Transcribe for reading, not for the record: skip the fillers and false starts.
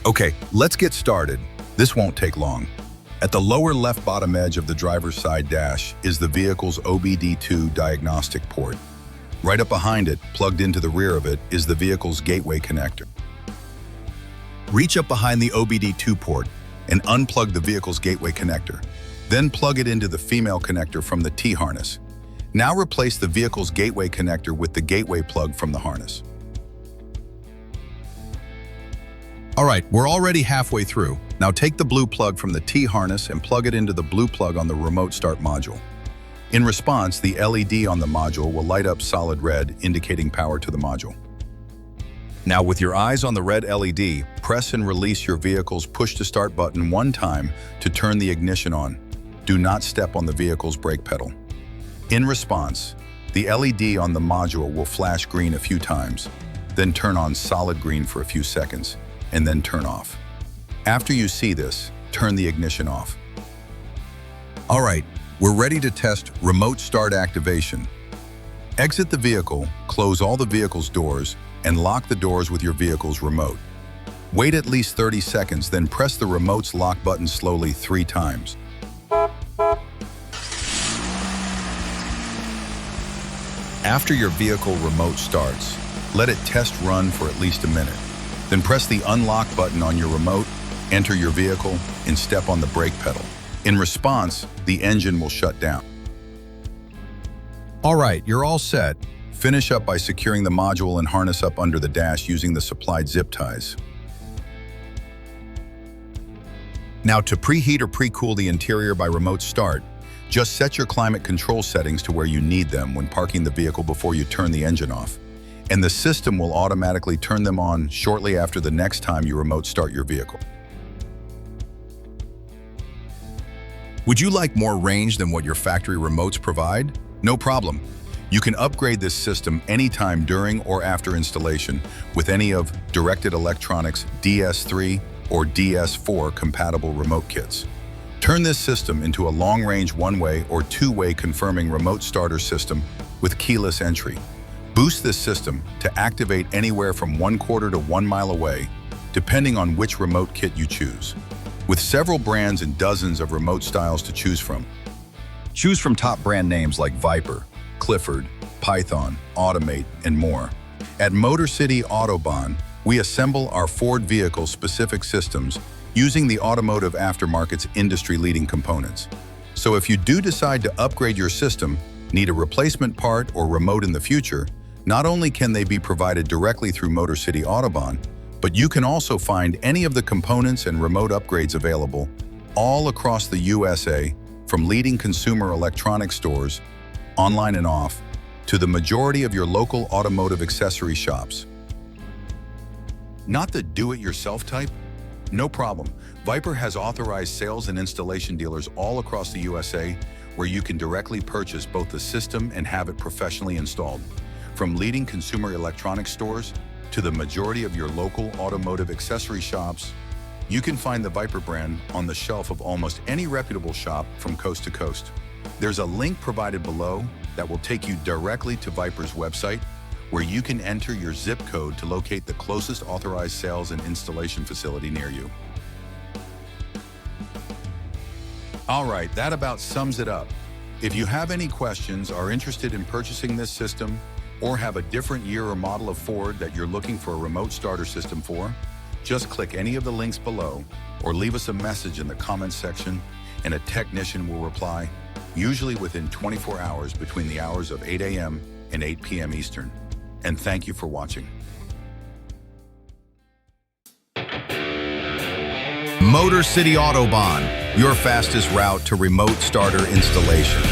Okay, let's get started. This won't take long. At the lower left bottom edge of the driver's side dash is the vehicle's OBD2 diagnostic port. Right up behind it, plugged into the rear of it, is the vehicle's gateway connector. Reach up behind the OBD2 port and unplug the vehicle's gateway connector. Then plug it into the female connector from the T-harness. Now replace the vehicle's gateway connector with the gateway plug from the harness. All right, we're already halfway through. Now take the blue plug from the T-harness and plug it into the blue plug on the remote start module. In response, the LED on the module will light up solid red, indicating power to the module. Now, with your eyes on the red LED, press and release your vehicle's push-to-start button one time to turn the ignition on. Do not step on the vehicle's brake pedal. In response, the LED on the module will flash green a few times, then turn on solid green for a few seconds, and then turn off. After you see this, turn the ignition off. All right, we're ready to test remote start activation. Exit the vehicle, close all the vehicle's doors, and lock the doors with your vehicle's remote. Wait at least 30 seconds, then press the remote's lock button slowly 3 times. After your vehicle remote starts, let it test run for at least a minute. Then press the unlock button on your remote, enter your vehicle, and step on the brake pedal. In response, the engine will shut down. All right, you're all set. Finish up by securing the module and harness up under the dash using the supplied zip ties. Now, to preheat or pre-cool the interior by remote start, just set your climate control settings to where you need them when parking the vehicle before you turn the engine off, and the system will automatically turn them on shortly after the next time you remote start your vehicle. Would you like more range than what your factory remotes provide? No problem. You can upgrade this system anytime during or after installation with any of Directed Electronics DS3 or DS4 compatible remote kits. Turn this system into a long-range one-way or two-way confirming remote starter system with keyless entry. Boost this system to activate anywhere from 1/4 to 1 mile away, depending on which remote kit you choose. With several brands and dozens of remote styles to choose from. Choose from top brand names like Viper, Clifford, Python, Automate, and more. At Motor City Autobahn, we assemble our Ford vehicle-specific systems using the automotive aftermarket's industry-leading components. So if you do decide to upgrade your system, need a replacement part or remote in the future, not only can they be provided directly through Motor City Autobahn, but you can also find any of the components and remote upgrades available all across the USA, from leading consumer electronics stores, online and off, to the majority of your local automotive accessory shops. Not the do-it-yourself type? No problem. Viper has authorized sales and installation dealers all across the USA where you can directly purchase both the system and have it professionally installed. From leading consumer electronics stores to the majority of your local automotive accessory shops, you can find the Viper brand on the shelf of almost any reputable shop from coast to coast. There's a link provided below that will take you directly to Viper's website, where you can enter your zip code to locate the closest authorized sales and installation facility near you. All right, that about sums it up. If you have any questions, are interested in purchasing this system, or have a different year or model of Ford that you're looking for a remote starter system for, just click any of the links below or leave us a message in the comments section and a technician will reply, usually within 24 hours between the hours of 8 a.m. and 8 p.m. Eastern. And thank you for watching. Motor City Autobahn, your fastest route to remote starter installation.